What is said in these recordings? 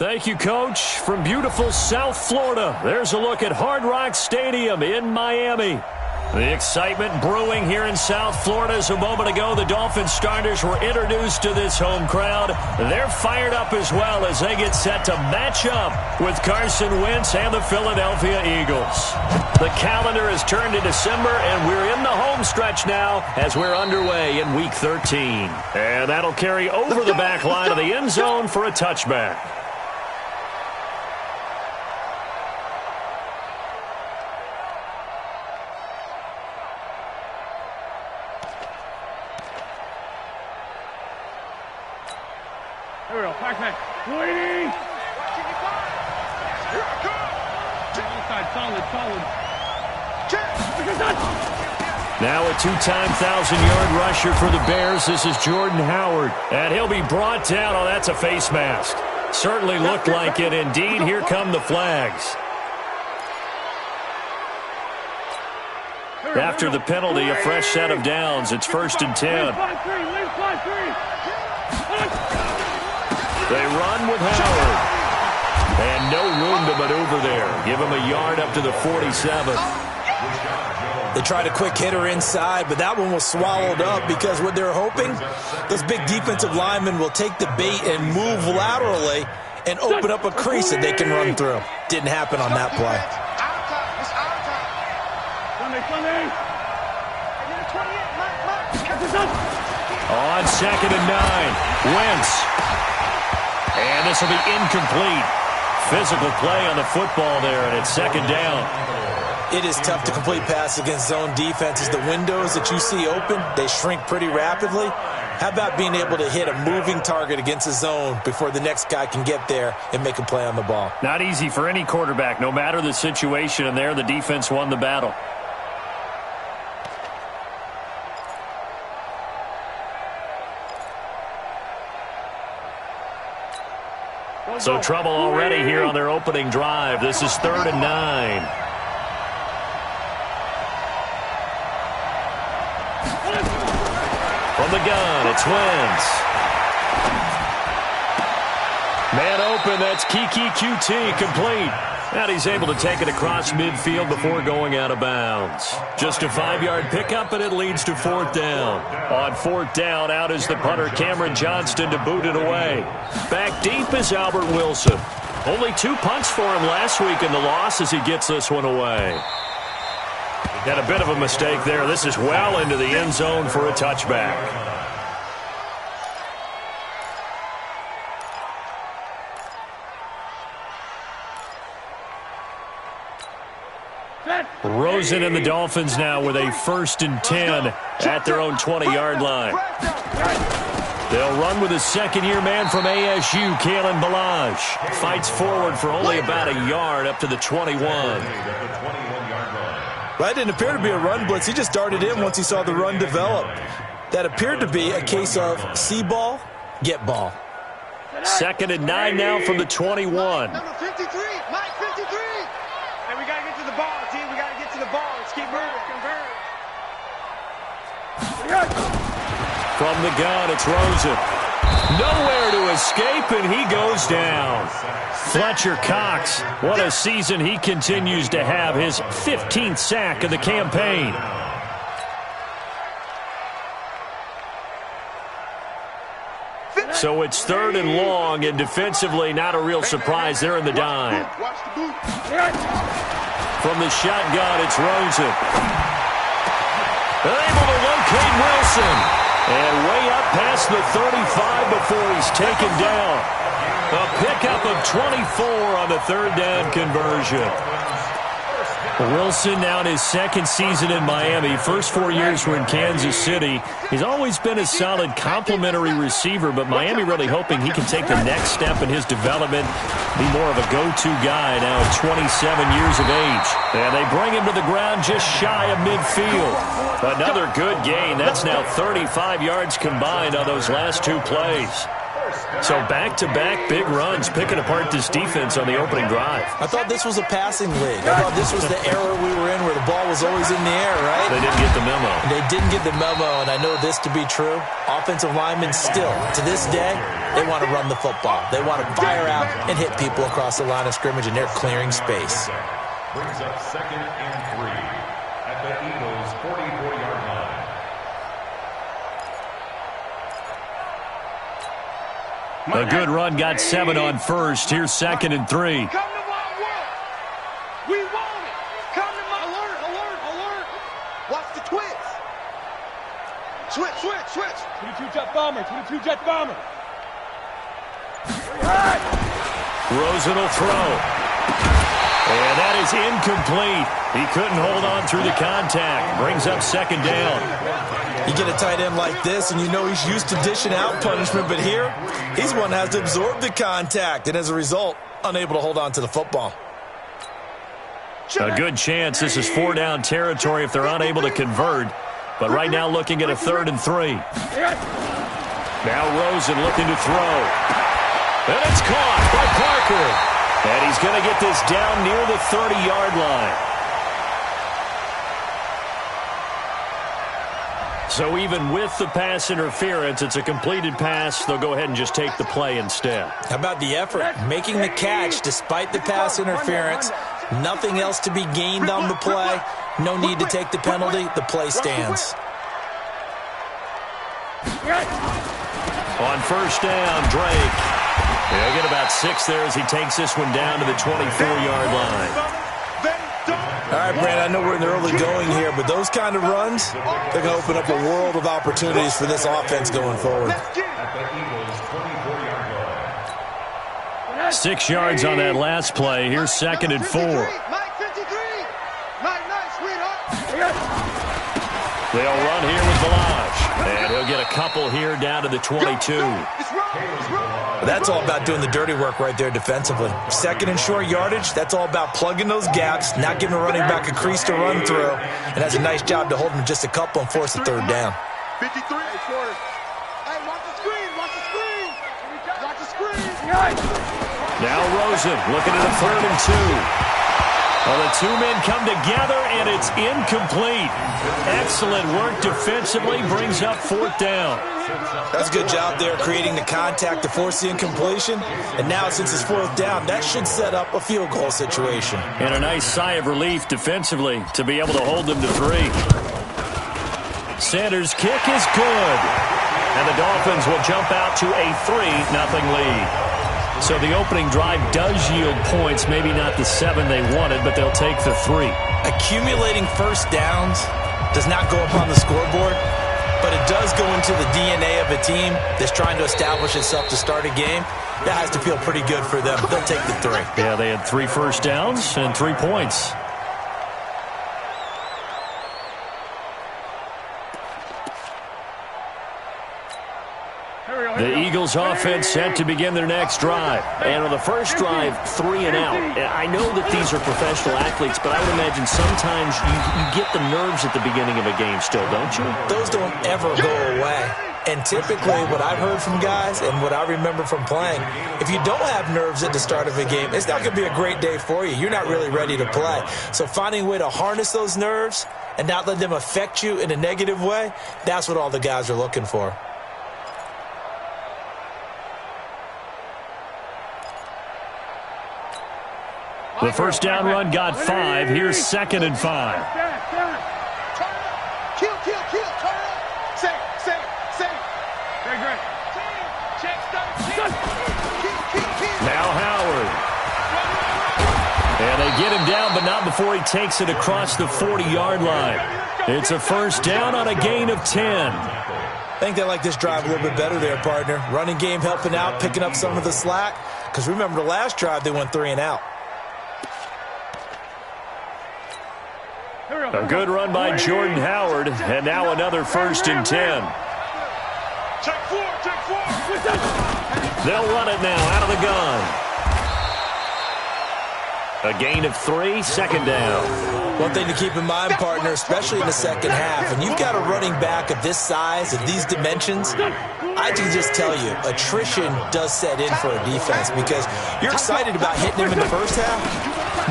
Thank you, Coach. From beautiful South Florida, there's a look at Hard Rock Stadium in Miami. The excitement brewing here in South Florida as a moment ago the Dolphins starters were introduced to this home crowd. They're fired up as well as they get set to match up with Carson Wentz and the Philadelphia Eagles. The calendar has turned to December, and we're in the home stretch now as we're underway in Week 13. And that'll carry over the back line of the end zone for a touchback. Here we go. Back. Waiting. Solid. Now a two-time 1,000-yard rusher for the Bears. This is Jordan Howard. And he'll be brought down. Oh, that's a face mask. Certainly looked like it. Indeed, here come the flags. After the penalty, a fresh set of downs. It's 1st and 10. They run with Howard. And no room to maneuver there. Give him a yard up to the 47. They tried a quick hitter inside, but that one was swallowed up because what they're hoping, those big defensive linemen will take the bait and move laterally and open up a crease that they can run through. Didn't happen on that play. On 2nd and 9, Wentz. And this will be incomplete. Physical play on the football there, and it's 2nd down. It is tough to complete pass against zone defenses. The windows that you see open, they shrink pretty rapidly. How about being able to hit a moving target against a zone before the next guy can get there and make a play on the ball? Not easy for any quarterback, no matter the situation, and there the defense won the battle. So trouble already here on their opening drive. This is 3rd and 9. From the gun, it's Wentz. Man open, that's Kiki QT, complete. And he's able to take it across midfield before going out of bounds. Just a 5-yard pickup, and it leads to 4th down. On 4th down, out is the punter Cameron Johnston to boot it away. Back deep is Albert Wilson. Only 2 punts for him last week in the loss as he gets this one away. Got a bit of a mistake there. This is well into the end zone for a touchback. Rosen and the Dolphins now with a 1st and 10 at their own 20-yard line. They'll run with a second-year man from ASU, Kalen Ballage. Fights forward for only about a yard up to the 21. Well, that didn't appear to be a run blitz. He just darted in once he saw the run develop. That appeared to be a case of see ball, get ball. 2nd and 9 now from the 21. Number 53, Mike 53. Hey, we got to get to the ball, team. We got to get to the ball. Let's keep moving. From the gun, it's Rosen. Nowhere to escape, and he goes down. Fletcher Cox, what a season he continues to have. His 15th sack of the campaign. So it's 3rd and long, and defensively not a real surprise. They're in the dime. From the shotgun, it's Rosen. Able to locate Wilson. And way up past the 35 before he's taken down. A pickup of 24 on the 3rd down conversion. Wilson now in his 2nd season in Miami. First 4 years were in Kansas City. He's always been a solid complementary receiver, but Miami really hoping he can take the next step in his development, be more of a go-to guy now at 27 years of age. And they bring him to the ground just shy of midfield. Another good gain. That's now 35 yards combined on those last 2 plays. So back-to-back big runs, picking apart this defense on the opening drive. I thought this was a passing league. I thought this was the era we were in where the ball was always in the air, right? They didn't get the memo. They didn't get the memo, and I know this to be true. Offensive linemen still, to this day, they want to run the football. They want to fire out and hit people across the line of scrimmage, and they're clearing space. Brings up 2nd and 3 at the Eagles' 44-yard line. A good run got 7 on first. Here's 2nd and 3. Come to my work. We want it. Come to my alert, alert, alert. Watch the twitch. Switch, switch, switch. 22 jet bomber, 22 jet bomber. Rosen will throw. And that is incomplete. He couldn't hold on through the contact. Brings up 2nd down. You get a tight end like this, and you know he's used to dishing out punishment, but here, he's one that has to absorb the contact, and as a result, unable to hold on to the football. A good chance this is 4-down territory if they're unable to convert. But right now looking at a 3rd and 3. Now Rosen looking to throw. And it's caught by Parker. And he's going to get this down near the 30-yard line. So even with the pass interference, it's a completed pass. They'll go ahead and just take the play instead. How about the effort? Making the catch despite the pass interference. Nothing else to be gained on the play. No need to take the penalty. The play stands. On 1st down, Drake. He'll get about 6 there as he takes this one down to the 24-yard line. All right, Brandon, I know we're in the early going here, but those kind of runs, they're going to open up a world of opportunities for this offense going forward. 6 yards on that last play. Here's 2nd and 4. They'll run here with Balaj. And he'll get a couple here down to the 22. That's all about doing the dirty work right there defensively. 2nd and short yardage, that's all about plugging those gaps, not giving a running back a crease to run through, and has a nice job to hold him just a couple and force a 3rd down. 53. Hey, watch the screen, watch the screen. Watch the screen. Now Rosen looking at a 3rd and 2. Well, the two men come together, and it's incomplete. Excellent work defensively, brings up 4th down. That's a good job there, creating the contact to force the incompletion. And now, since it's 4th down, that should set up a field goal situation. And a nice sigh of relief defensively to be able to hold them to 3. Sanders' kick is good. And the Dolphins will jump out to a 3-0 lead. So the opening drive does yield points, maybe not the 7 they wanted, but they'll take the 3. Accumulating 1st downs does not go up on the scoreboard, but it does go into the DNA of a team that's trying to establish itself to start a game. That has to feel pretty good for them. They'll take the 3. Yeah, they had 3 first downs and 3 points. The Eagles offense set to begin their next drive. And on the first drive, 3 and out. I know that these are professional athletes, but I would imagine sometimes you get the nerves at the beginning of a game still, don't you? Those don't ever go away. And typically what I've heard from guys and what I remember from playing, if you don't have nerves at the start of a game, it's not going to be a great day for you. You're not really ready to play. So finding a way to harness those nerves and not let them affect you in a negative way, that's what all the guys are looking for. The first down run got 5. Here's 2nd and 5. Kill, kill, kill. Turn up. Save. Very great. Check. Now Howard. And they get him down, but not before he takes it across the 40-yard line. It's a first down on a gain of 10. I think they like this drive a little bit better there, partner. Running game helping out, picking up some of the slack. Because remember the last drive, they went 3 and out. A good run by Jordan Howard, and now another 1st and 10. Check 4. They'll run it now out of the gun. A gain of 3, 2nd down. One thing to keep in mind, partner, especially in the second half, and you've got a running back of this size, of these dimensions, I I can just tell you, attrition does set in for a defense because you're excited about hitting him in the first half.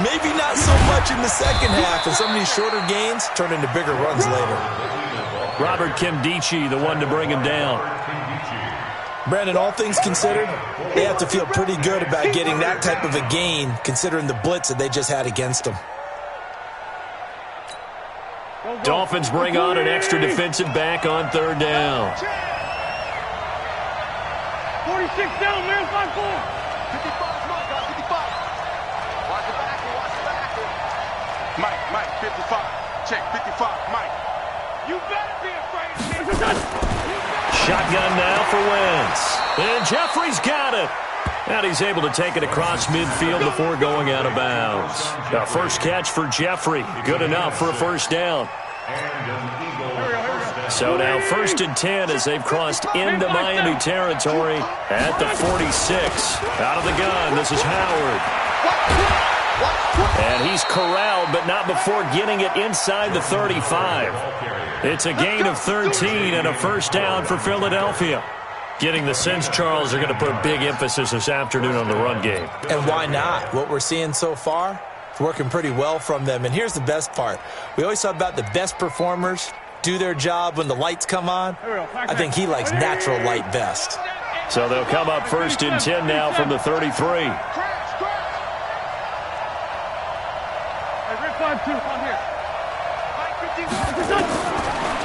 Maybe not so much in the second half, and some of these shorter gains turn into bigger runs later. Robert Kimdichie, the one to bring him down. Brandon, all things considered, they have to feel pretty good about getting that type of a gain considering the blitz that they just had against them. Dolphins bring on an extra defensive back on third down. 46 down, man, 5-4. 55, Mike, 55. Watch the back, watch the back. Mike, 55. Check, 55, Mike. You better be afraid. Shotgun now for Wentz. And Jeffrey's got it. And he's able to take it across midfield before going out of bounds. A first catch for Jeffrey. Good enough for a first down. So now 1st and 10 as they've crossed into Miami territory at the 46. Out of the gun, this is Howard. And he's corralled, but not before getting it inside the 35. It's a gain of 13 and a first down for Philadelphia. Getting the sense, Charles, are going to put a big emphasis this afternoon on the run game. And why not? What we're seeing so far, it's working pretty well from them. And here's the best part. We always talk about the best performers do their job when the lights come on. I think he likes natural light best. So they'll come up 1st and 10 now from the 33.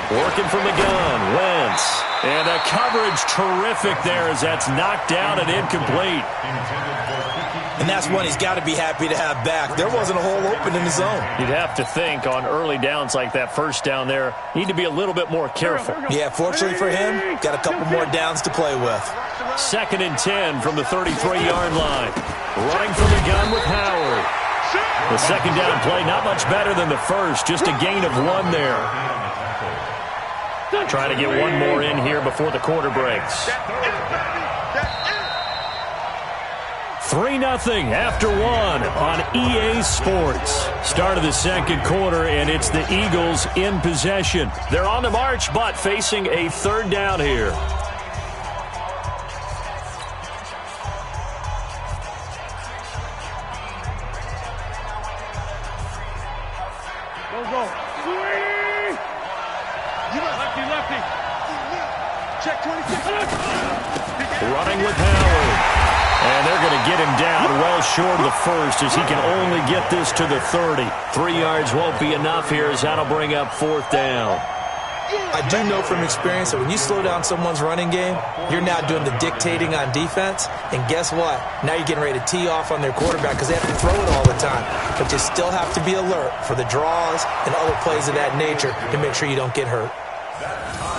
Working from the gun, Wentz. And a coverage terrific there as that's knocked down and incomplete. And that's one he's got to be happy to have back. There wasn't a hole open in the zone. You'd have to think on early downs like that first down there, need to be a little bit more careful. Yeah, fortunately for him, got a couple more downs to play with. 2nd and 10 from the 33-yard line. Running from the gun with Howard. The second down play, not much better than the first, just a gain of 1 there. Trying to get one more in here before the quarter breaks. 3-0 after 1 on EA Sports. Start of the second quarter, and it's the Eagles in possession. They're on the march, but facing a third down here. Go. Lefty. Check 26. Running with Howard. And they're going to get him down well short of the first as he can only get this to the 30. 3 yards won't be enough here as that'll bring up 4th down. I do know from experience that when you slow down someone's running game, you're now doing the dictating on defense. And guess what? Now you're getting ready to tee off on their quarterback because they have to throw it all the time. But you still have to be alert for the draws and other plays of that nature to make sure you don't get hurt.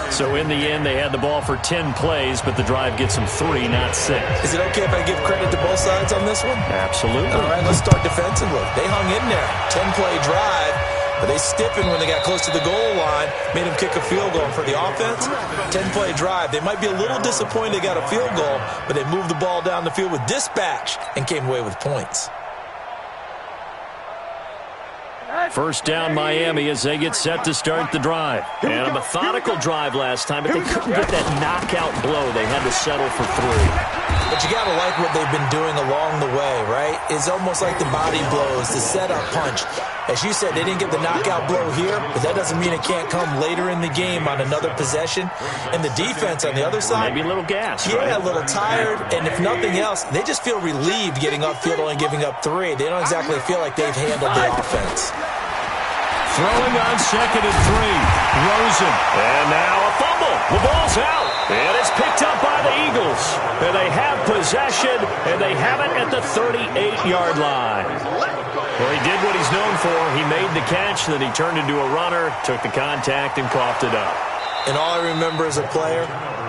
So in the end, they had the ball for 10 plays, but the drive gets them 3, not 6. Is it okay if I give credit to both sides on this one? Absolutely. All right, let's start defensively. They hung in there. 10-play drive, but they stiffened when they got close to the goal line, made them kick a field goal. For the offense, 10-play drive. They might be a little disappointed they got a field goal, but they moved the ball down the field with dispatch and came away with points. First down Miami as they get set to start the drive. And a methodical drive last time, but they couldn't get that knockout blow. They had to settle for 3. But you got to like what they've been doing along the way, right? It's almost like the body blows, the setup punch. As you said, they didn't get the knockout blow here, but that doesn't mean it can't come later in the game on another possession. And the defense on the other side, maybe a little gas, yeah, right? A little tired. And if nothing else, they just feel relieved getting upfield only giving up 3. They don't exactly feel like they've handled the offense. Throwing on 2nd and 3. Rosen. And now a fumble. The ball's out. And it's picked up by the Eagles. And they have possession, and they have it at the 38-yard line. Well, he did what he's known for. He made the catch, then he turned into a runner, took the contact, and coughed it up. And all I remember as a player,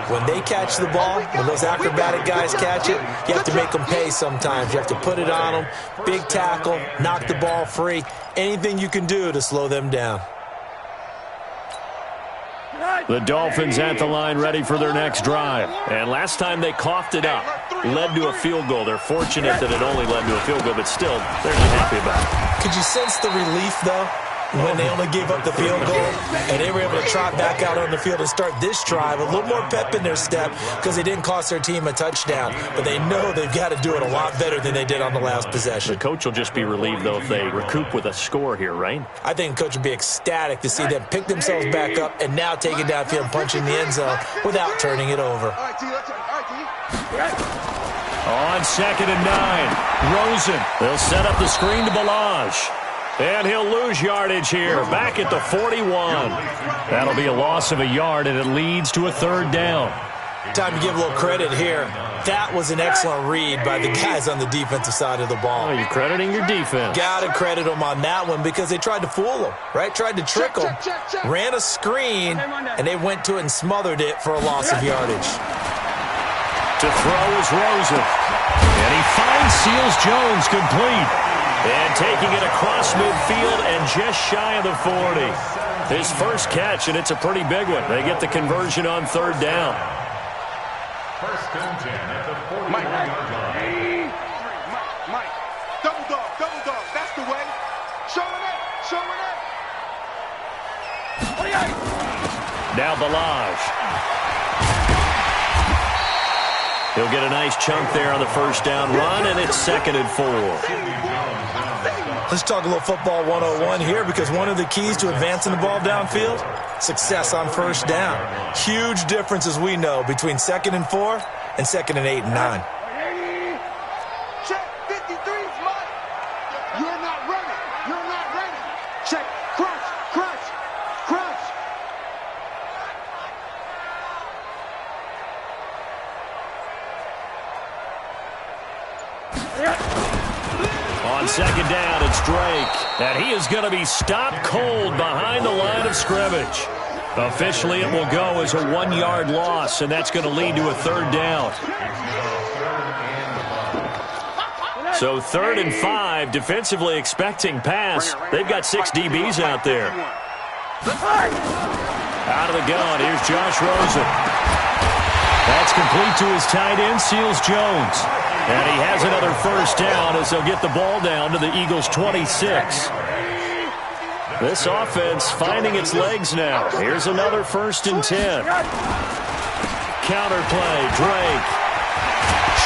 when they catch the ball, when those acrobatic guys catch it, you have to make them pay sometimes. You have to put it on them, big tackle, knock the ball free, anything you can do to slow them down. The Dolphins at the line ready for their next drive. And last time they coughed it up, led to a field goal. They're fortunate that it only led to a field goal, but still, they're not happy about it. Could you sense the relief, though? when they only gave up the field goal, and they were able to trot back out on the field and start this drive. A little more pep in their step because they didn't cost their team a touchdown. But they know they've got to do it a lot better than they did on the last possession. The coach will just be relieved, though, if they recoup with a score here, right? I think the coach would be ecstatic to see them pick themselves back up and now take it downfield and punch in the end zone without turning it over. All right, D, let's On 2nd and 9, Rosen. They'll set up the screen to Balaj. And he'll lose yardage here, back at the 41. That'll be a loss of a yard, and it leads to a 3rd down. Time to give a little credit here. That was an excellent read by the guys on the defensive side of the ball. Oh, you're crediting your defense. Got to credit them on that one because they tried to fool them, right? Tried to trick them, ran a screen, and they went to it and smothered it for a loss of yardage. To throw is Rosen. And he finds Seals Jones complete. And taking it across midfield and just shy of the 40. His first catch, and it's a pretty big one. They get the conversion on 3rd down. 1st and 10 at the 41-yard line. Mike. Double dog. That's the way. Show it up. Now Balaj. He'll get a nice chunk there on the 1st down run, and it's 2nd and 4. Let's talk a little football 101 here because one of the keys to advancing the ball downfield, success on 1st down. Huge difference, as we know, between 2nd and 4 and 2nd and 8 and 9. Check 53's Mike. You're not ready. Check. Crunch. On 2nd down, it's Drake. And he is going to be stopped cold behind the line of scrimmage. Officially, it will go as a 1-yard loss, and that's going to lead to a 3rd down. So 3rd and 5, defensively expecting pass. They've got 6 DBs out there. Out of the gun, here's Josh Rosen. That's complete to his tight end, Seals Jones. And he has another 1st down as they'll get the ball down to the Eagles' 26. This offense finding its legs now. Here's another 1st and 10. Counterplay, Drake.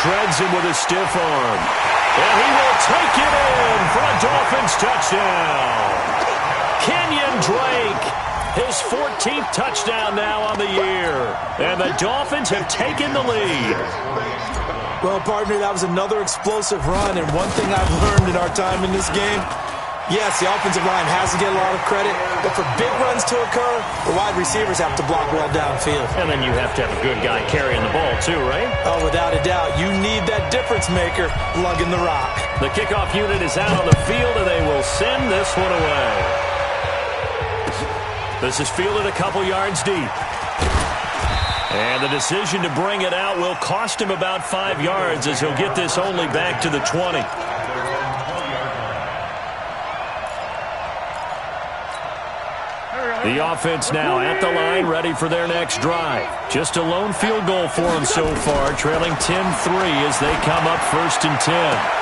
Shreds him with a stiff arm. And he will take it in for a Dolphins touchdown. Kenyon Drake, his 14th touchdown now on the year. And the Dolphins have taken the lead. Well, partner, that was another explosive run, and one thing I've learned in our time in this game, yes, the offensive line has to get a lot of credit, but for big runs to occur, the wide receivers have to block well downfield. And then you have to have a good guy carrying the ball, too, right? Oh, without a doubt. You need that difference maker lugging the rock. The kickoff unit is out on the field, and they will send this one away. This is fielded a couple yards deep. And the decision to bring it out will cost him about 5 yards as he'll get this only back to the 20. The offense now at the line, ready for their next drive. Just a lone field goal for them so far, trailing 10-3 as they come up 1st and 10.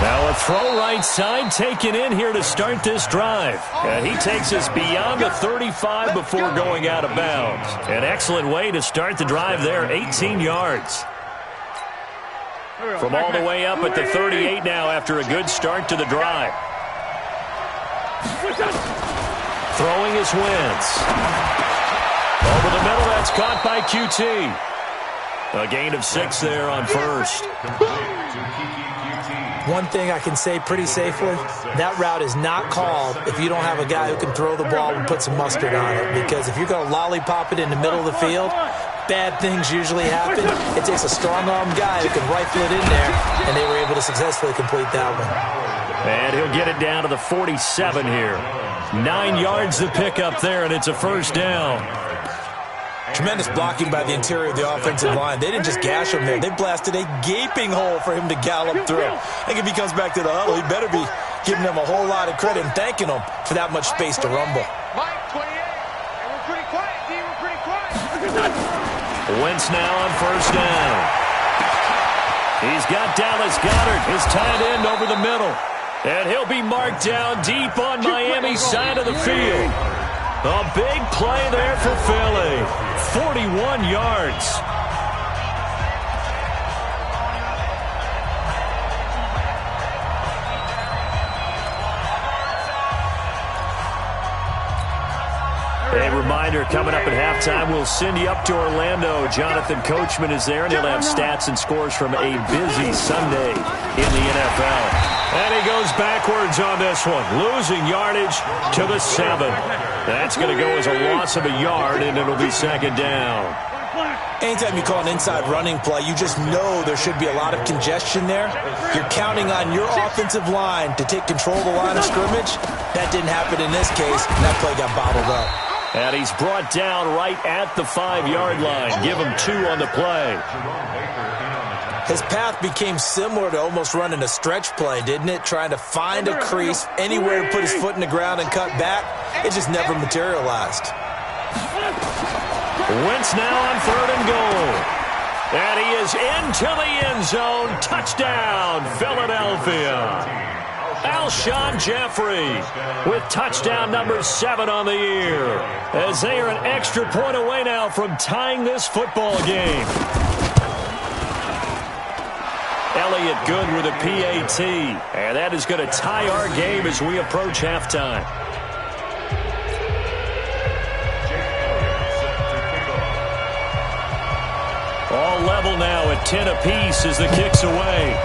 Now a throw right side taken in here to start this drive. And he takes us beyond the 35 before going out of bounds. An excellent way to start the drive there, 18 yards. From all the way up at the 38 now after a good start to the drive. Throwing is Wentz. Over the middle, that's caught by QT. A gain of 6 there on 1st. One thing I can say pretty safely, that route is not called if you don't have a guy who can throw the ball and put some mustard on it. Because if you're going to lollipop it in the middle of the field, bad things usually happen. It takes a strong-armed guy who can rifle it in there, and they were able to successfully complete that one. And he'll get it down to the 47 here. 9 yards to pick up there, and it's a 1st down. Tremendous blocking by the interior of the offensive line. They didn't just gash him there. They blasted a gaping hole for him to gallop through. I think if he comes back to the huddle, he better be giving them a whole lot of credit and thanking them for that much space to rumble. Mike, 28. And we're pretty quiet, D. We're pretty quiet. Wentz now on 1st down. He's got Dallas Goedert, his tight end, over the middle. And he'll be marked down deep on Miami's side of the field. A big play there for Philly. 41 yards. A reminder, coming up at halftime, we'll send you up to Orlando. Jonathan Coachman is there, and he'll have stats and scores from a busy Sunday in the NFL. And he goes backwards on this one, losing yardage to the 7. That's going to go as a loss of a yard, and it'll be second down. Anytime you call an inside running play, you just know there should be a lot of congestion there. You're counting on your offensive line to take control of the line of scrimmage. That didn't happen in this case, and that play got bottled up. And he's brought down right at the 5-yard line. Give him 2 on the play. His path became similar to almost running a stretch play, didn't it? Trying to find a crease, anywhere to put his foot in the ground and cut back. It just never materialized. Wentz now on 3rd and goal. And he is into the end zone. Touchdown, Philadelphia. Alshon Jeffrey with touchdown number 7 on the year, as they are an extra point away now from tying this football game. Elliott good with a PAT, and that is going to tie our game as we approach halftime. All level now at 10 apiece as the kick's away.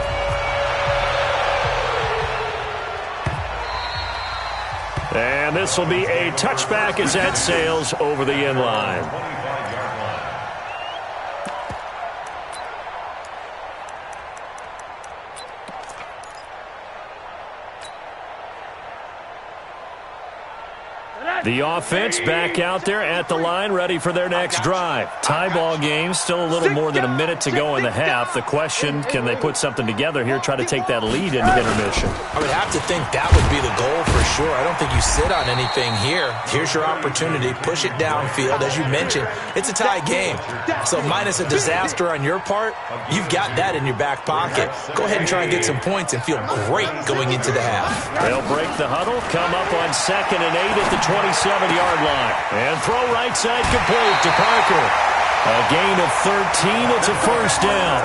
And this will be a touchback as that sails over the end line. The offense back out there at the line, ready for their next drive. Tie ball game, still a little more than a minute to go in the half. The question, can they put something together here, try to take that lead into intermission? I would have to think that would be the goal for sure. I don't think you sit on anything here. Here's your opportunity. Push it downfield. As you mentioned, it's a tie game. So minus a disaster on your part, you've got that in your back pocket. Go ahead and try and get some points and feel great going into the half. They'll break the huddle, come up on 2nd and 8 at the 27-yard line. And throw right side complete to Parker. A gain of 13. It's a first down.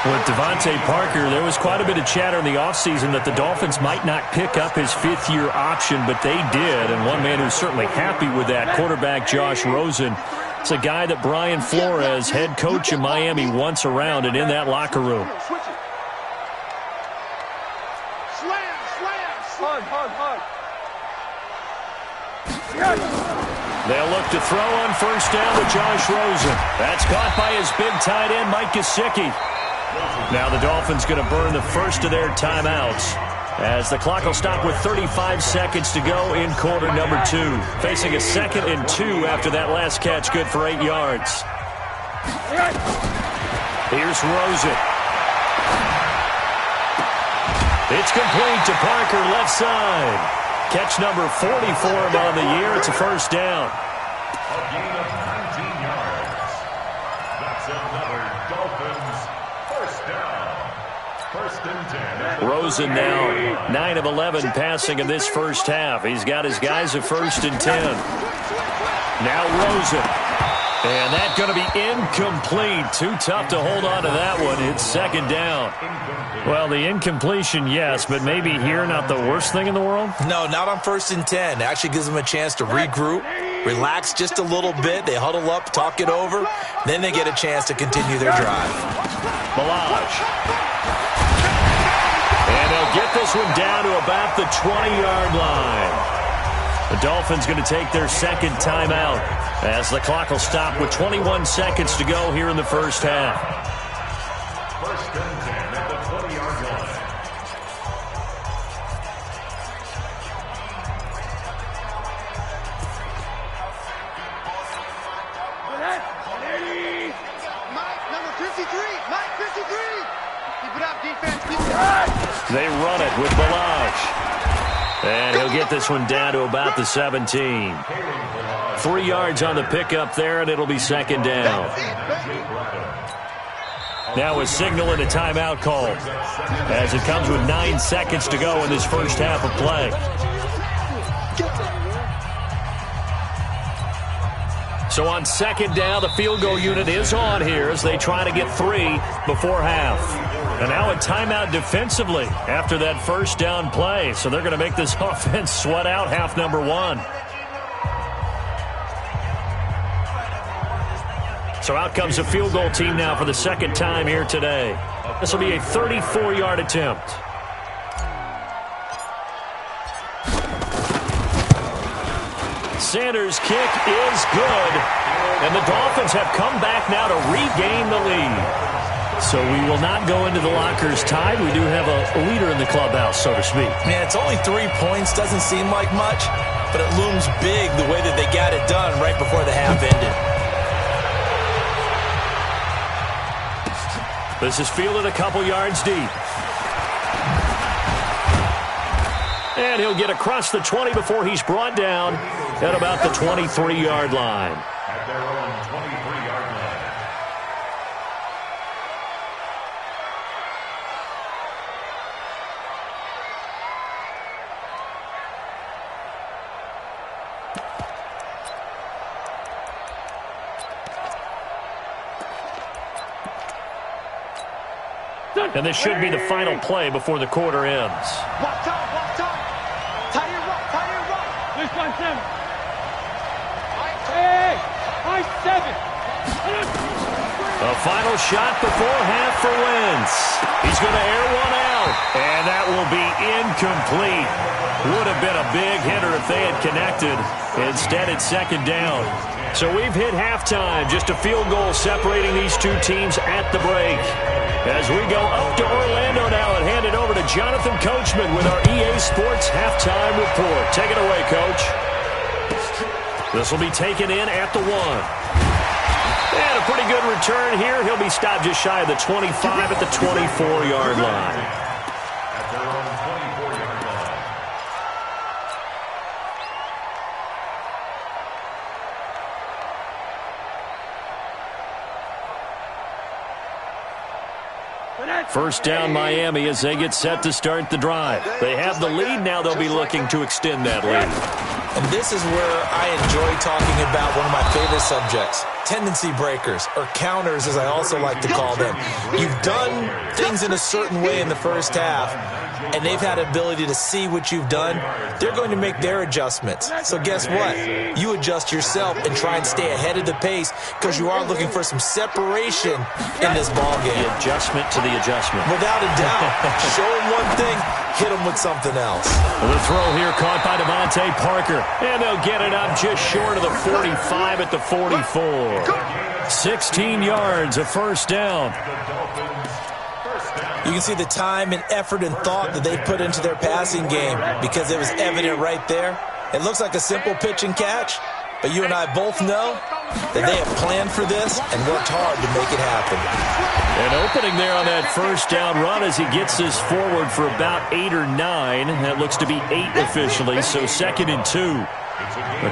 With Devontae Parker, there was quite a bit of chatter in the offseason that the Dolphins might not pick up his 5th-year option, but they did. And one man who's certainly happy with that, quarterback Josh Rosen. It's a guy that Brian Flores, head coach in Miami, wants around and in that locker room. They'll look to throw on first down to Josh Rosen. That's caught by his big tight end, Mike Gesicki. Now the Dolphins going to burn the first of their timeouts, as the clock will stop with 35 seconds to go in quarter number 2. Facing a 2nd and 2 after that last catch, good for 8 yards. Here's Rosen. It's complete to Parker, left side. Catch number 40 for him on the year. It's a first down. A gain of 19 yards. That's another Dolphins first down. 1st and 10. Rosen now 9 of 11 passing in this first half. He's got his guys at 1st and 10. Now Rosen. And that's going to be incomplete. Too tough to hold on to that one. It's 2nd down. Well, the incompletion, yes, but maybe here not the worst thing in the world? No, not on 1st and 10. It actually gives them a chance to regroup, relax just a little bit. They huddle up, talk it over. Then they get a chance to continue their drive. Balaj. And they'll get this one down to about the 20-yard line. The Dolphins going to take their 2nd timeout as the clock will stop with 21 seconds to go here in the first half. 1st and 10 at the 20-yard line. Mike, number 53. Mike, 53. Keep it up, defense. Keep it up. They run it with Balaj. And he'll get this one down to about the 17. 3 yards on the pickup there, and it'll be 2nd down. Now a signal and a timeout call, as it comes with 9 seconds to go in this first half of play. So on second down, the field goal unit is on here as they try to get 3 before half. And now a timeout defensively after that first down play. So they're going to make this offense sweat out half number 1. So out comes the field goal team now for the second time here today. This will be a 34-yard attempt. Sanders' kick is good. And the Dolphins have come back now to regain the lead. So we will not go into the lockers tied. We do have a leader in the clubhouse, so to speak. Man, it's only 3 points. Doesn't seem like much, but it looms big the way that they got it done right before the half ended. This is fielded a couple yards deep. And he'll get across the 20 before he's brought down at about the 23-yard line. At their own 23-yard line. And this should be the final play before the quarter ends. Watch out, watch out. Tie it right, tie it right. This one, 7. Hey, I 7. A final shot before half for Wentz. He's going to air one out, and that will be incomplete. Would have been a big hitter if they had connected. Instead, it's second down. So we've hit halftime. Just a field goal separating these two teams at the break. As we go up to Orlando now and hand it over to Jonathan Coachman with our EA Sports Halftime Report. Take it away, Coach. This will be taken in at the 1. And a pretty good return here. He'll be stopped just shy of the 25 at the 24-yard line. At their own 24-yard line. First down, Miami, as they get set to start the drive. They have the lead. Now they'll be looking to extend that lead. And this is where I enjoy talking about one of my favorite subjects, tendency breakers, or counters as I also like to call them. You've done things in a certain way in the first half, and they've had the ability to see what you've done. They're going to make their adjustments. So guess what? You adjust yourself and try and stay ahead of the pace because you are looking for some separation in this ballgame. The adjustment to the adjustment. Without a doubt. Show them one thing, hit them with something else. The throw here caught by Devontae Parker. And they'll get it up just short of the 45 at the 44. 16 yards, a first down. You can see the time and effort and thought that they put into their passing game because it was evident right there. It looks like a simple pitch and catch, but you and I both know that they have planned for this and worked hard to make it happen. An opening there on that first down run as he gets this forward for about 8 or 9. That looks to be 8 officially, so 2nd and 2.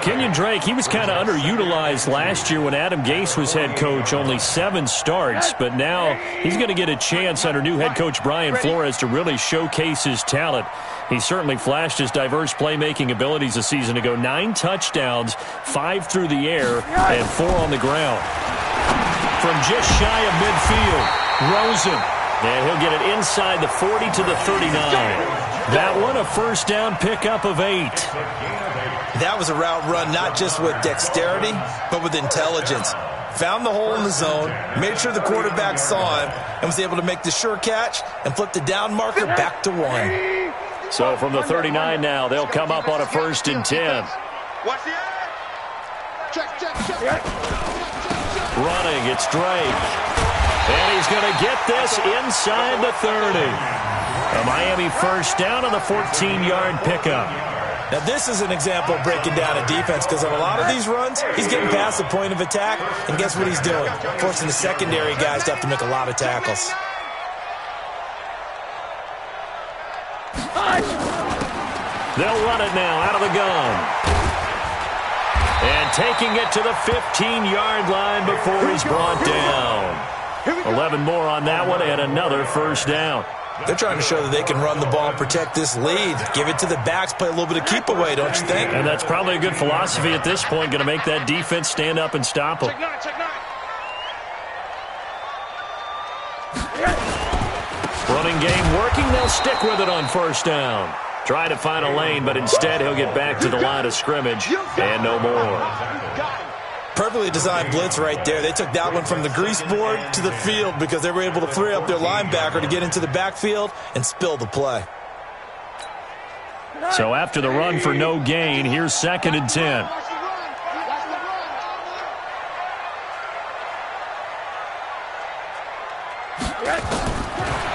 Kenyon Drake, he was kind of underutilized last year when Adam Gase was head coach, only 7 starts, but now he's going to get a chance under new head coach Brian Flores to really showcase his talent. He certainly flashed his diverse playmaking abilities a season ago. 9 touchdowns, 5 through the air, and 4 on the ground. From just shy of midfield, Rosen, and he'll get it inside the 40 to the 39. That one a first down pickup of 8. That was a route run not just with dexterity, but with intelligence. Found the hole in the zone, made sure the quarterback saw him, and was able to make the sure catch and flip the down marker back to 1. So from the 39 now, they'll come up on a 1st and 10. Watch the eye. Check. Running, it's Drake. And he's going to get this inside the 30. A Miami first down on the 14-yard pickup. Now, this is an example of breaking down a defense because on a lot of these runs, he's getting past the point of attack, and guess what he's doing? Forcing the secondary guys to have to make a lot of tackles. They'll run it now out of the gun. And taking it to the 15-yard line before he's brought down. 11 more on that one and another first down. They're trying to show that they can run the ball and protect this lead. Give it to the backs, play a little bit of keep away, don't you think? And that's probably a good philosophy at this point, going to make that defense stand up and stop them. Check nine. Running game working. They'll stick with it on first down. Try to find a lane, but instead he'll get back to the line of scrimmage and no more. Perfectly designed blitz right there. They took that one from the grease board to the field because they were able to free up their linebacker to get into the backfield and spill the play. So after the run for no gain, here's 2nd and 10.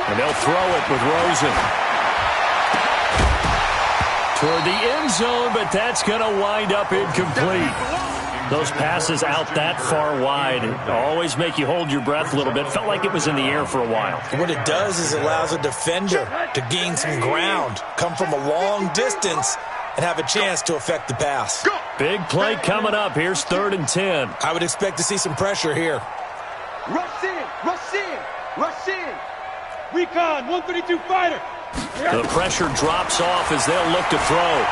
And they'll throw it with Rosen. Toward the end zone, but that's going to wind up incomplete. Those passes out that far wide always make you hold your breath a little bit. Felt like it was in the air for a while. What it does is it allows a defender to gain some ground, come from a long distance, and have a chance to affect the pass. Big play coming up. Here's 3rd and 10. I would expect to see some pressure here. Rush in, rush in, rush in. Recon, 132 fighter. The pressure drops off as they'll look to throw.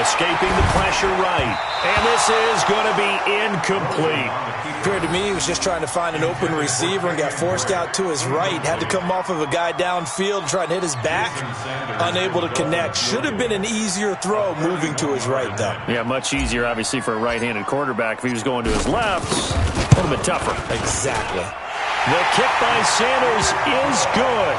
Escaping the pressure right. And this is going to be incomplete. Appeared to me he was just trying to find an open receiver and got forced out to his right. Had to come off of a guy downfield, try and hit his back. Unable to connect. Should have been an easier throw moving to his right, though. Yeah, much easier, obviously, for a right-handed quarterback. If he was going to his left, a little bit tougher. Exactly. The kick by Sanders is good.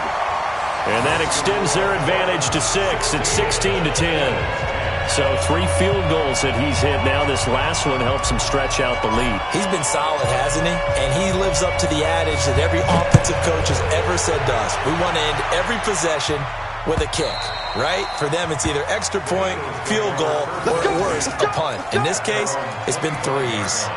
And that extends their advantage to 6. It's 16 to 10. So 3 field goals that he's hit now. This last one helps him stretch out the lead. He's been solid, hasn't he? And he lives up to the adage that every offensive coach has ever said to us. We want to end every possession with a kick, right? For them, it's either extra point, field goal, or at worst, a punt. In this case, it's been 3s.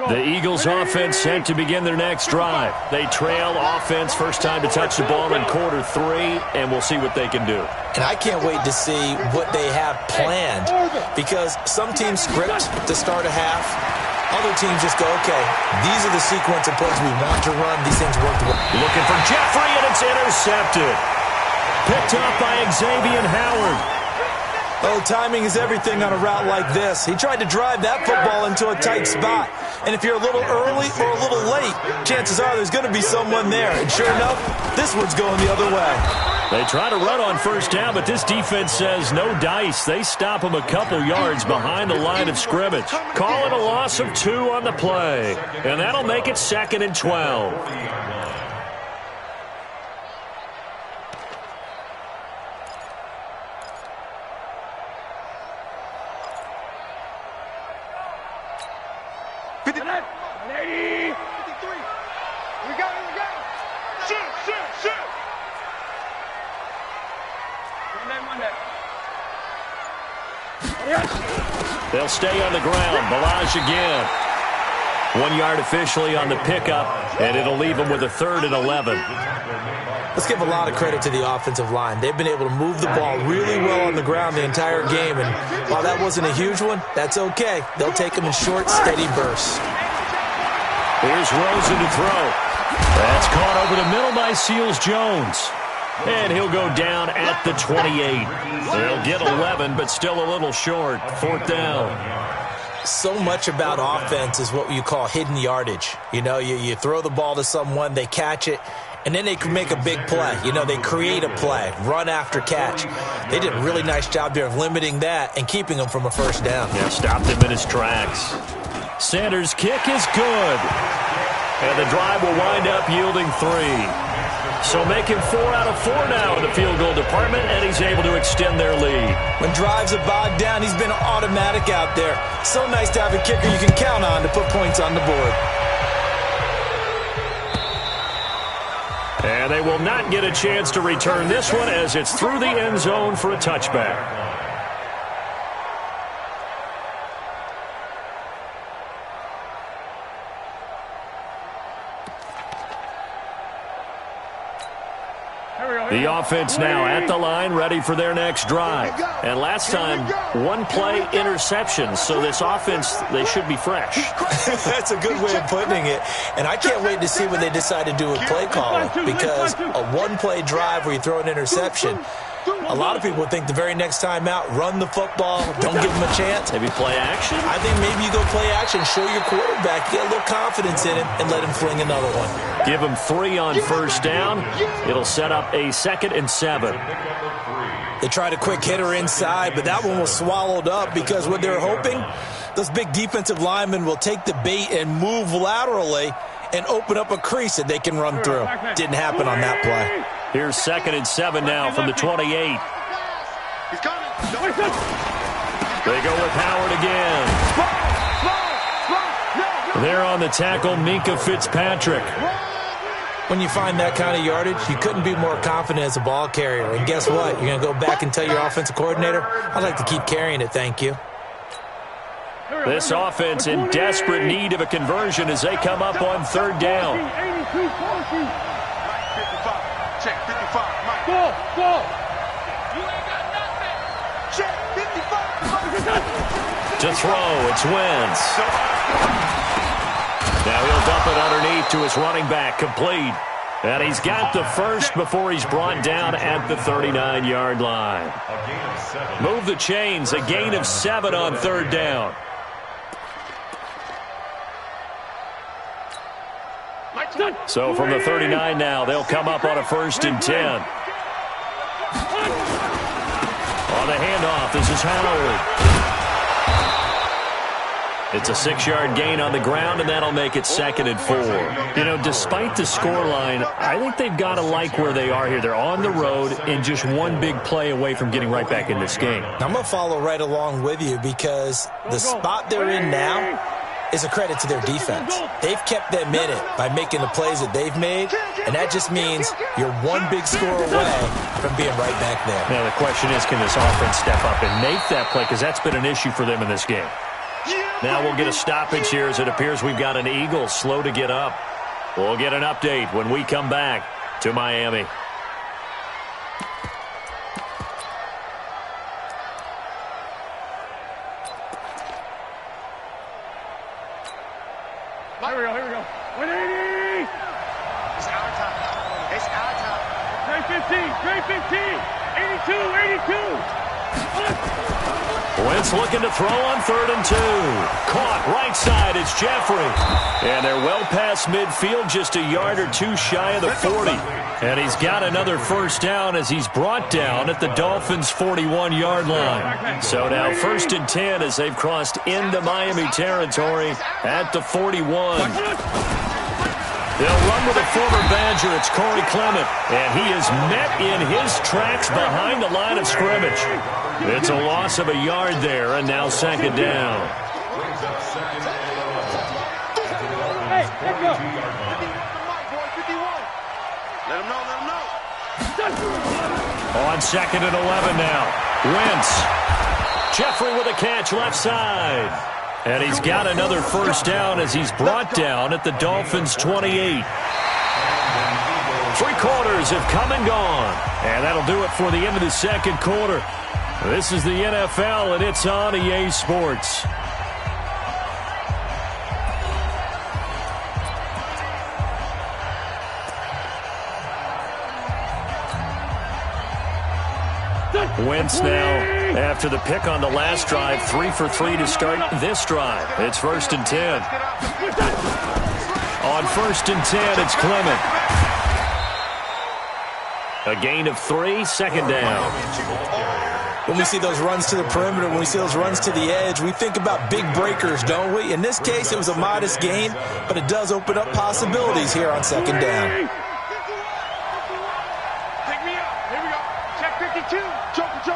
The Eagles offense set to begin their next drive. They trail offense first time to touch the ball in quarter 3, and we'll see what they can do. And I can't wait to see what they have planned because some teams script to start a half. Other teams just go, okay, these are the sequence of plays we want to run. These things work well. Looking for Jeffrey, and it's intercepted. Picked up by Xavier Howard. Oh, timing is everything on a route like this. He tried to drive that football into a tight spot. And if you're a little early or a little late, chances are there's going to be someone there. And sure enough, this one's going the other way. They try to run on first down, but this defense says no dice. They stop him a couple yards behind the line of scrimmage. Call it a loss of 2 on the play. And that'll make it 2nd and 12. They'll stay on the ground. Balaj again. 1 yard officially on the pickup, and it'll leave them with a 3rd and 11. Let's give a lot of credit to the offensive line. They've been able to move the ball really well on the ground the entire game, and while that wasn't a huge one, that's okay. They'll take them in short, steady bursts. Here's Rosen to throw. That's caught over the middle by Seals-Jones. And he'll go down at the 28. They'll get 11, but still a little short. 4th down. So much about offense is what you call hidden yardage. You know, you throw the ball to someone, they catch it, and then they can make a big play. You know, they create a play, run after catch. They did a really nice job there of limiting that and keeping him from a first down. Yeah, stopped him in his tracks. Sanders' kick is good. And the drive will wind up yielding 3. So making 4 out of 4 now in the field goal department, and he's able to extend their lead. When drives are bogged down, he's been automatic out there. So nice to have a kicker you can count on to put points on the board. And they will not get a chance to return this one as it's through the end zone for a touchback. The offense now at the line, ready for their next drive. And last time, one-play interception. So this offense, they should be fresh. That's a good way of putting it. And I can't wait to see what they decide to do with play calling, because a one-play drive where you throw an interception, a lot of people think the very next time out, run the football, don't give them a chance. Maybe play action? I think maybe you go play action, show your quarterback, get a little confidence in him, and let him fling another one. Give him 3 on first down. It'll set up a 2nd and 7. They tried a quick hitter inside, but that one was swallowed up because what they're hoping, those big defensive linemen will take the bait and move laterally and open up a crease that they can run through. Didn't happen on that play. Here's 2nd and 7 now from the 28. He's coming. They go with Howard again. There on the tackle, Minkah Fitzpatrick. When you find that kind of yardage, you couldn't be more confident as a ball carrier. And guess what? You're going to go back and tell your offensive coordinator, I'd like to keep carrying it, thank you. This offense in desperate need of a conversion as they come up on 3rd down. 55. Check 55. Mike. Go. You ain't got nothing. Check 55. To throw, it's Wentz. Now he'll dump it underneath to his running back, complete. And he's got the first before he's brought down at the 39-yard line. Move the chains, a gain of 7 on 3rd down. So from the 39 now, they'll come up on a 1st and 10. On the handoff, this is Howard. It's a 6-yard gain on the ground, and that'll make it 2nd and 4. You know, despite the scoreline, I think they've got to like where they are here. They're on the road and just one big play away from getting right back in this game. I'm going to follow right along with you because the spot they're in now is a credit to their defense. They've kept them in it by making the plays that they've made, and that just means you're one big score away from being right back there. Now, the question is, can this offense step up and make that play? Because that's been an issue for them in this game. Now we'll get a stoppage here as it appears we've got an Eagle slow to get up. We'll get an update when we come back to Miami. Here we go. 180! It's our time. It's our time. Trey 15! 82! Wentz looking to throw on 3rd and 2. Caught right side, it's Jeffrey. And they're well past midfield, just a yard or 2 shy of the 40. And he's got another 1st down as he's brought down at the Dolphins' 41-yard line. So now 1st and 10 as they've crossed into Miami territory at the 41. They'll run with a former Badger. It's Corey Clement. And he is met in his tracks behind the line of scrimmage. It's a loss of a yard there, and now 2nd down. Hey, let's go. Let him know. On 2nd and 11 now. Wentz. Jeffrey with a catch left side. And he's got another 1st down as he's brought down at the Dolphins' 28. 3 quarters have come and gone. And that'll do it for the end of the 2nd quarter. This is the NFL, and it's on EA Sports. Wentz now, after the pick on the last drive, 3 for 3 to start this drive. It's 1st and 10. On 1st and 10, it's Clement. A gain of 3, 2nd down. When we see those runs to the perimeter, when we see those runs to the edge, we think about big breakers, don't we? In this case, it was a modest gain, but it does open up possibilities here on 2nd down. Pick me up. Here we go. Check 52. Joker.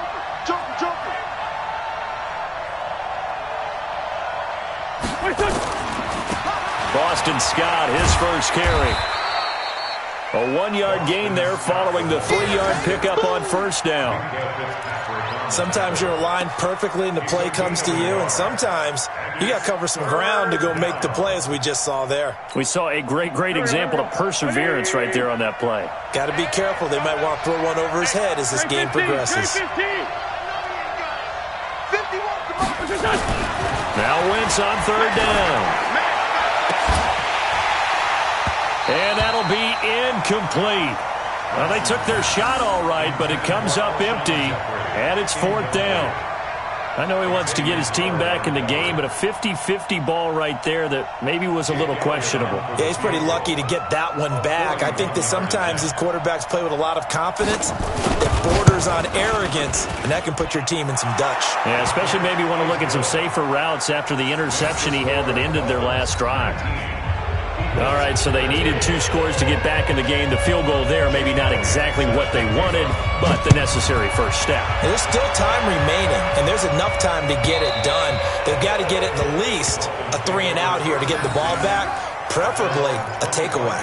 Boston Scott, his first carry. A 1-yard gain there following the 3-yard pickup on 1st down. Sometimes you're aligned perfectly and the play comes to you, and sometimes You got to cover some ground to go make the play, as we just saw there. We saw a great example of perseverance right there on that play. Got to be careful. They might want to throw one over his head as this game progresses. Now Wentz on third down. And that'll be incomplete. Well, they took their shot all right, but it comes up empty, and it's fourth down. I know he wants to get his team back in the game, but a 50-50 ball right there that maybe was a little questionable. Yeah, he's pretty lucky to get that one back. I think that sometimes these quarterbacks play with a lot of confidence. It borders on arrogance, and that can put your team in some Dutch. Yeah, especially maybe want to look at some safer routes after the interception he had that ended their last drive. All right, so they needed 2 scores to get back in the game. The field goal there, maybe not exactly what they wanted, but the necessary first step. There's still time remaining, and there's enough time to get it done. They've got to get it at least a 3-and-out here to get the ball back, preferably a takeaway.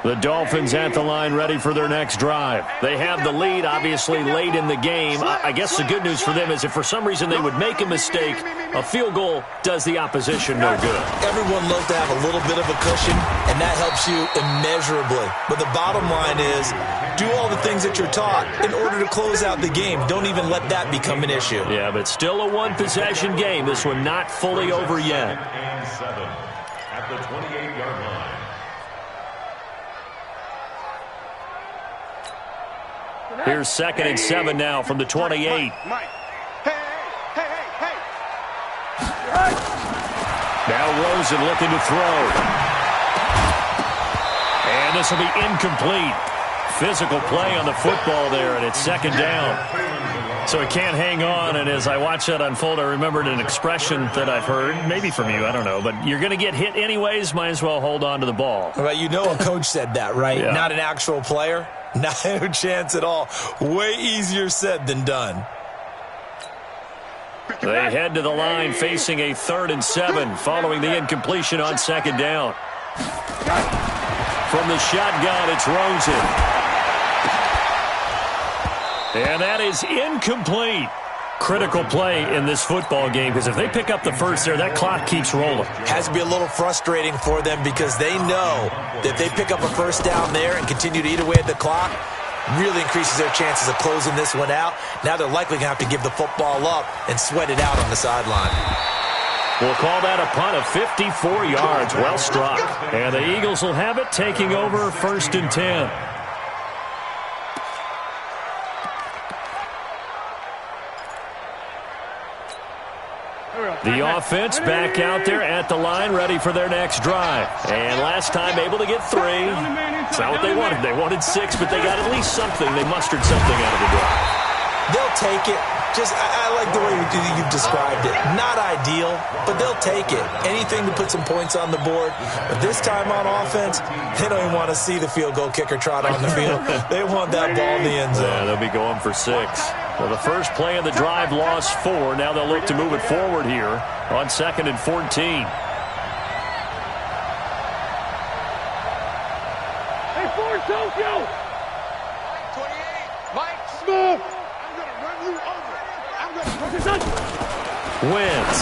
The Dolphins at the line ready for their next drive. They have the lead, obviously, late in the game. I guess the good news for them is if for some reason they would make a mistake, a field goal does the opposition no good. Everyone loves to have a little bit of a cushion, and that helps you immeasurably. But the bottom line is, do all the things that you're taught in order to close out the game. Don't even let that become an issue. Yeah, but still a one-possession game. This one not fully over yet. And 7 at the 28-yard line. Here's 2nd and 7 now from the 28. Mike. Hey. Now Rosen looking to throw. And this will be incomplete. Physical play on the football there, and it's 2nd down. So it can't hang on, and as I watch that unfold, I remembered an expression that I've heard, maybe from you, I don't know, but you're going to get hit anyways, might as well hold on to the ball. Well, you know a coach said that, right? Yeah. Not an actual player. No chance at all. Way easier said than done. They head to the line facing a 3rd and 7 following the incompletion on 2nd down. From the shotgun, it's Rosen. And that is incomplete. Critical play in this football game because if they pick up the first there, that clock keeps rolling. Has to be a little frustrating for them because they know that if they pick up a first down there and continue to eat away at the clock, really increases their chances of closing this one out. Now they're likely going to have to give the football up and sweat it out on the sideline. We'll call that a punt of 54 yards. Well struck. And the Eagles will have it, taking over 1st and 10. The offense back out there at the line, ready for their next drive. And last time able to get 3. It's not what they wanted. They wanted 6, but they got at least something. They mustered something out of the drive. They'll take it. I like the way you've described it. Not ideal, but they'll take it. Anything to put some points on the board. But this time on offense, they don't even want to see the field goal kicker trot on the field. They want that ball in the end zone. Yeah, they'll be going for 6. Well, the first play of the drive lost 4. Now they'll look to move it forward here on 2nd and 14. Hey, Ford, Tokyo! 28. Mike. Smooth! I'm going to run you over. I'm going to run you over. Wentz.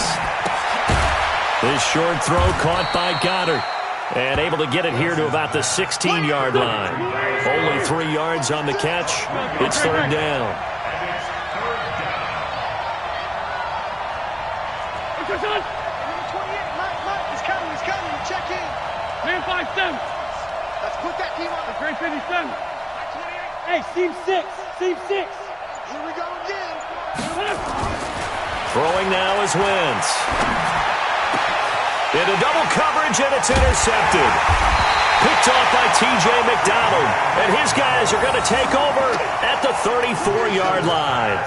This short throw caught by Goddard. And able to get it here to about the 16-yard line. Only 3 yards on the catch. It's 3rd down. Number 28. Mike. He's coming. Check in. Man 5-7. Let's put that team on. Grade 57. 28. Hey, seam 6. Seam 6. Here we go again. Throwing now is Wentz. Into double coverage, and it's intercepted. Picked off by T.J. McDonald. And his guys are going to take over at the 34-yard line.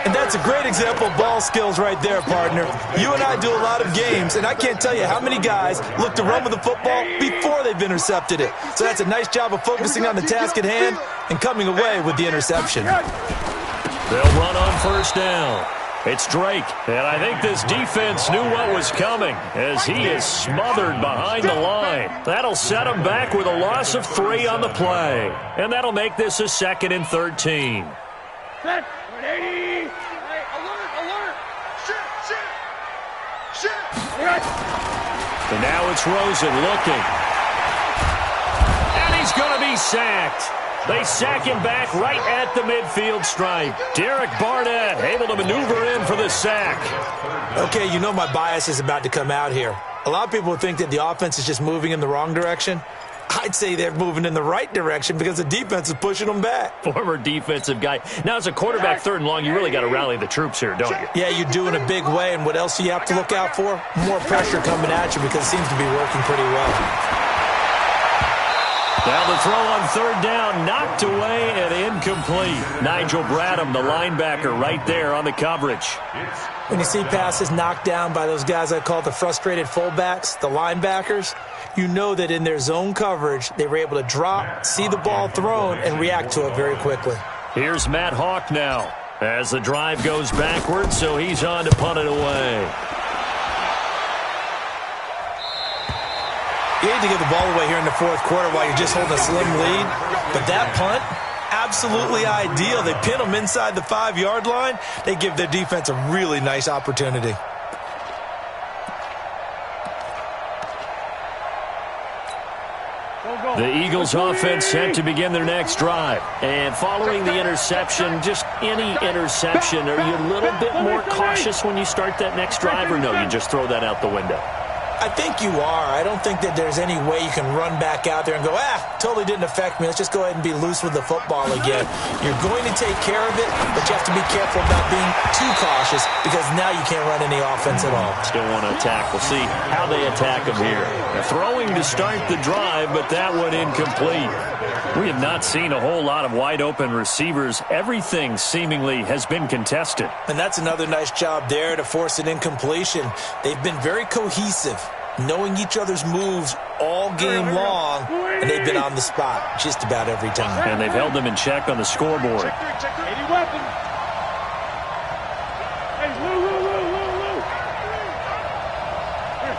And that's a great example of ball skills right there, partner. You and I do a lot of games, and I can't tell you how many guys look to run with the football before they've intercepted it. So that's a nice job of focusing on the task at hand and coming away with the interception. They'll run on 1st down. It's Drake, and I think this defense knew what was coming as he is smothered behind the line. That'll set him back with a loss of 3 on the play, and that'll make this a 2nd and 13. Set. 80. Hey, alert. Shit. And now it's Rosen looking. And he's going to be sacked. They sack him back right at the midfield stripe. Derek Barnett able to maneuver in for the sack. Okay, you know my bias is about to come out here. A lot of people think that the offense is just moving in the wrong direction. I'd say they're moving in the right direction because the defense is pushing them back. Former defensive guy. Now, as a quarterback 3rd and long, you really got to rally the troops here, don't you? Yeah, you do in a big way. And what else do you have to look out for? More pressure coming at you because it seems to be working pretty well. Now the throw on 3rd down, knocked away and incomplete. Nigel Bradham, the linebacker, right there on the coverage. When you see passes knocked down by those guys I call the frustrated fullbacks, the linebackers, you know that in their zone coverage, they were able to drop, see the ball thrown, and react to it very quickly. Here's Matt Hawk now as the drive goes backwards, so he's on to punt it away. You hate to give the ball away here in the 4th quarter while you're just holding a slim lead, but that punt, absolutely ideal. They pin them inside the 5-yard line. They give their defense a really nice opportunity. The Eagles offense set to begin their next drive. And following the interception, just any interception, are you a little bit more cautious when you start that next drive, or no, you just throw that out the window? I think you are. I don't think that there's any way you can run back out there and go, totally didn't affect me. Let's just go ahead and be loose with the football again. You're going to take care of it, but you have to be careful about being too cautious because now you can't run any offense at all. Still want to attack. We'll see how they attack them here. They're throwing to start the drive, but that one incomplete. We have not seen a whole lot of wide-open receivers. Everything seemingly has been contested. And that's another nice job there to force an incompletion. They've been very cohesive, knowing each other's moves all game long, and they've been on the spot just about every time. And they've held them in check on the scoreboard. 80 weapons. Hey, Lou.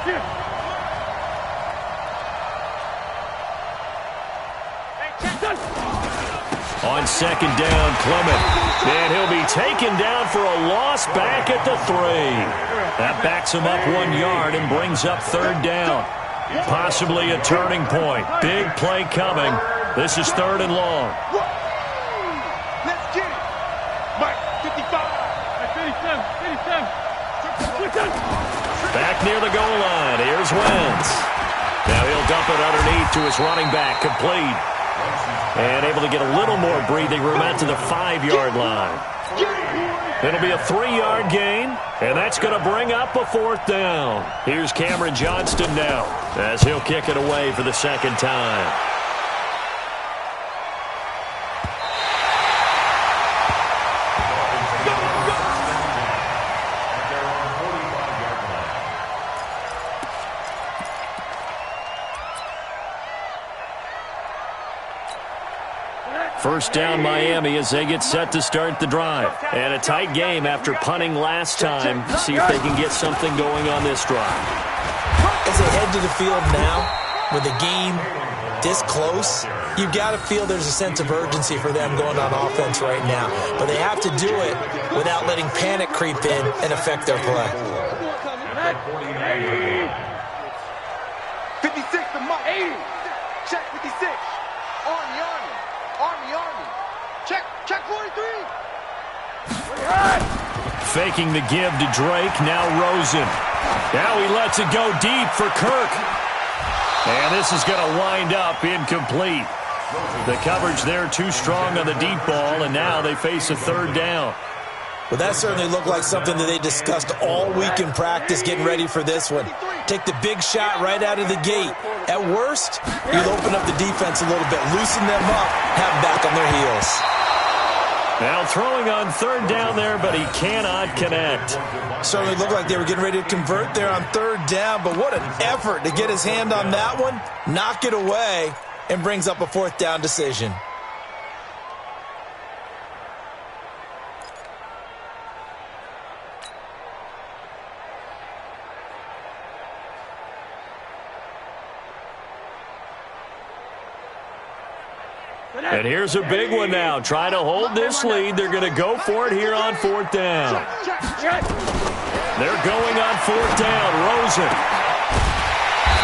Here. On 2nd down, Clement. And he'll be taken down for a loss back at the 3. That backs him up 1 yard and brings up 3rd down. Possibly a turning point. Big play coming. This is 3rd and long. Let's get it. Mike, 55. 57. Back near the goal line. Here's Wentz. Now he'll dump it underneath to his running back. Complete. And able to get a little more breathing room out to the 5-yard line. It'll be a 3-yard gain, and that's going to bring up a 4th down. Here's Cameron Johnston now as he'll kick it away for the 2nd time. First down Miami as they get set to start the drive. And a tight game after punting last time. See if they can get something going on this drive. As they head to the field now, with the game this close, you've got to feel there's a sense of urgency for them going on offense right now. But they have to do it without letting panic creep in and affect their play. 56 to Mike. 80. Check 56. Army. Check 43. Faking the give to Drake. Now Rosen. Now he lets it go deep for Kirk. And this is going to wind up incomplete. The coverage there too strong on the deep ball, and now they face a 3rd down. Well, that certainly looked like something that they discussed all week in practice getting ready for this one. Take the big shot right out of the gate. At worst, you'll open up the defense a little bit, loosen them up, have them back on their heels. Now throwing on 3rd down there, but he cannot connect. Certainly looked like they were getting ready to convert there on 3rd down, but what an effort to get his hand on that one, knock it away, and brings up a 4th down decision. And here's a big one now. Trying to hold this lead. They're going to go for it here on 4th down. They're going on 4th down. Rosen.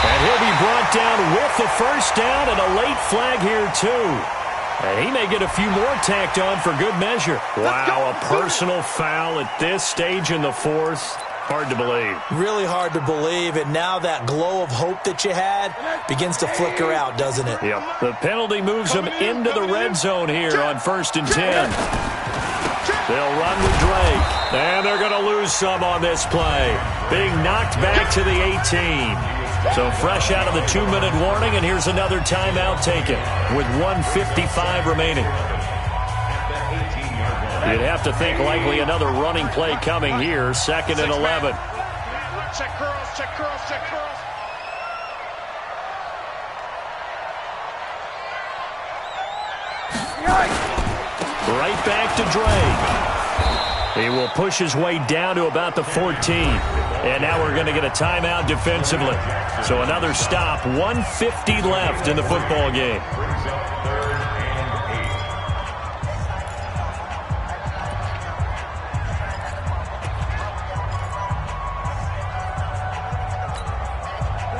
And he'll be brought down with the first down and a late flag here, too. And he may get a few more tacked on for good measure. Wow, a personal foul at this stage in the 4th. Hard to believe. Really hard to believe, and now that glow of hope that you had begins to flicker out, doesn't it? Yep. The penalty moves them into the red zone here on 1st and 10. They'll run with Drake, and they're going to lose some on this play. Being knocked back to the 18. So fresh out of the 2-minute warning, and here's another timeout taken with 1:55 remaining. You'd have to think likely another running play coming here, 2nd and 11. Check curls, check curls, check curls. Right back to Drake. He will push his way down to about the 14. And now we're going to get a timeout defensively. So another stop, 1:50 left in the football game.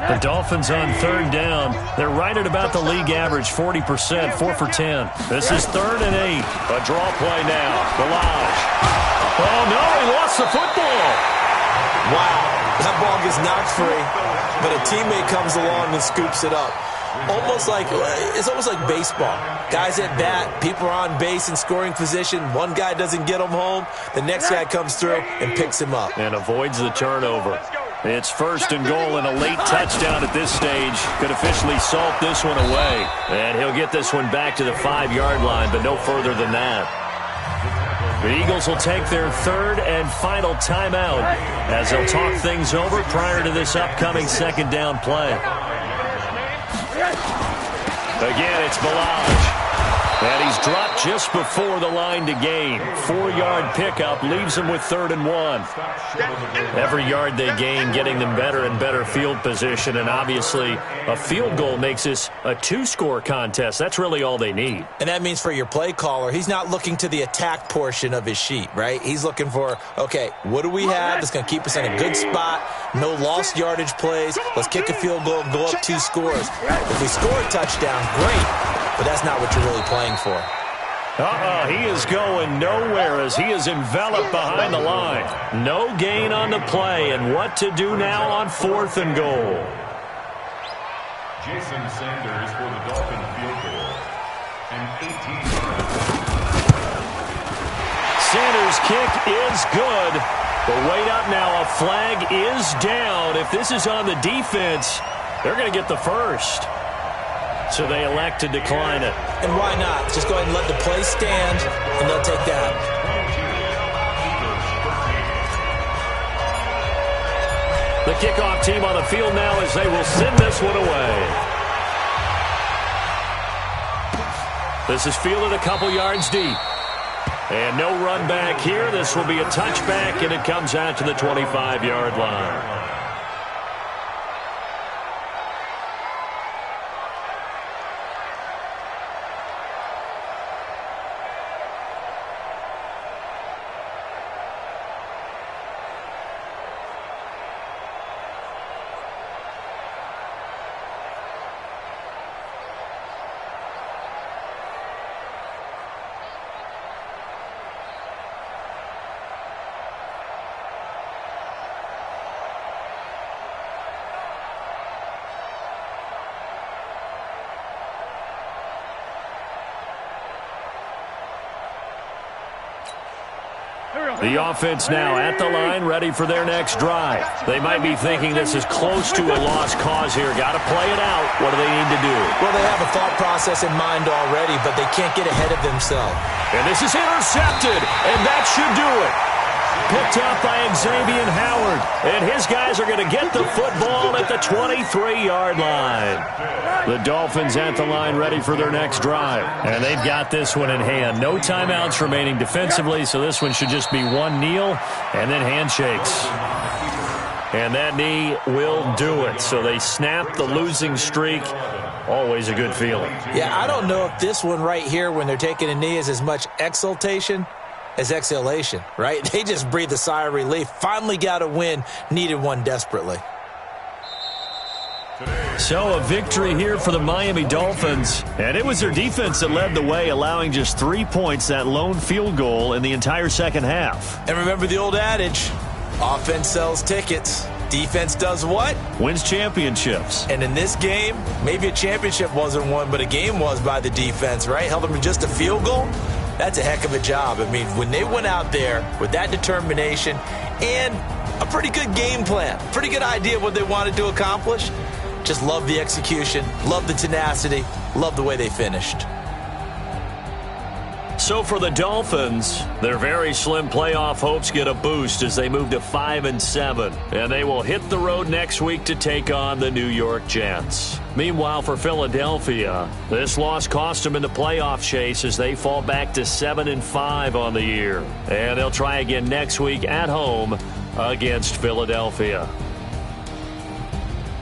The Dolphins on 3rd down. They're right at about the league average, 40%, 4 for 10. This is 3rd and 8. A draw play now. Balaj. Oh, no, he lost the football. Wow, that ball gets knocked free, but a teammate comes along and scoops it up. It's almost like baseball. Guys at bat, people are on base in scoring position. One guy doesn't get him home. The next guy comes through and picks him up. And avoids the turnover. It's 1st and goal, and a late touchdown at this stage could officially salt this one away. And he'll get this one back to the 5-yard line, but no further than that. The Eagles will take their 3rd and final timeout as they'll talk things over prior to this upcoming 2nd down play. Again, it's Balaj. And he's dropped just before the line to gain. 4-yard pickup leaves them with 3rd and 1. Every yard they gain getting them better and better field position. And obviously, a field goal makes this a 2-score contest. That's really all they need. And that means for your play caller, he's not looking to the attack portion of his sheet, right? He's looking for, okay, what do we have that's going to keep us in a good spot? No lost yardage plays. Let's kick a field goal and go up 2 scores. If we score a touchdown, great. But that's not what you're really playing for. He is going nowhere as he is enveloped behind the line. No gain on the play, and what to do now on 4th and goal. Jason Sanders for the Dolphin field goal. And 18. Sanders' kick is good. But wait up now, a flag is down. If this is on the defense, they're going to get the first. So they elect to decline it. And why not? Just go ahead and let the play stand, and they'll take that. The kickoff team on the field now as they will send this one away. This is fielded a couple yards deep. And no run back here. This will be a touchback, and it comes out to the 25-yard line. The offense now at the line, ready for their next drive. They might be thinking this is close to a lost cause here. Got to play it out. What do they need to do? Well, they have a thought process in mind already, but they can't get ahead of themselves. And this is intercepted, and that should do it. Picked up by Xavier Howard, and his guys are going to get the football at the 23-yard line. The Dolphins at the line ready for their next drive, and they've got this one in hand. No timeouts remaining defensively, so this one should just be one kneel and then handshakes. And that knee will do it. So they snap the losing streak. Always a good feeling. Yeah, I don't know if this one right here when they're taking a knee is as much exultation as exhalation, right? They just breathe a sigh of relief. Finally got a win. Needed one desperately. So a victory here for the Miami Dolphins. And it was their defense that led the way, allowing just 3 points, that lone field goal in the entire second half. And remember the old adage, offense sells tickets. Defense does what? Wins championships. And in this game, maybe a championship wasn't won, but a game was by the defense, right? Held them to just a field goal. That's a heck of a job. I mean, when they went out there with that determination and a pretty good game plan, pretty good idea of what they wanted to accomplish, just love the execution, love the tenacity, love the way they finished. So for the Dolphins, their very slim playoff hopes get a boost as they move to 5-7. And they will hit the road next week to take on the New York Jets. Meanwhile, for Philadelphia, this loss cost them in the playoff chase as they fall back to 7-5 on the year. And they'll try again next week at home against Philadelphia.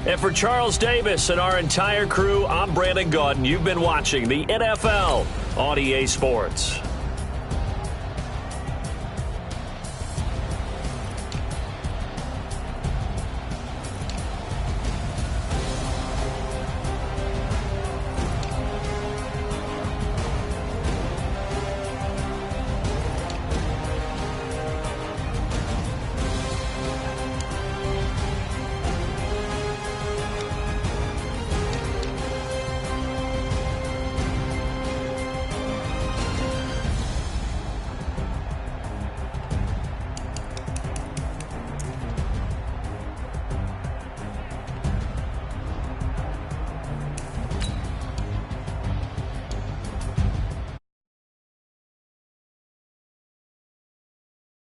And for Charles Davis and our entire crew, I'm Brandon Gaudin. You've been watching the NFL on EA Sports.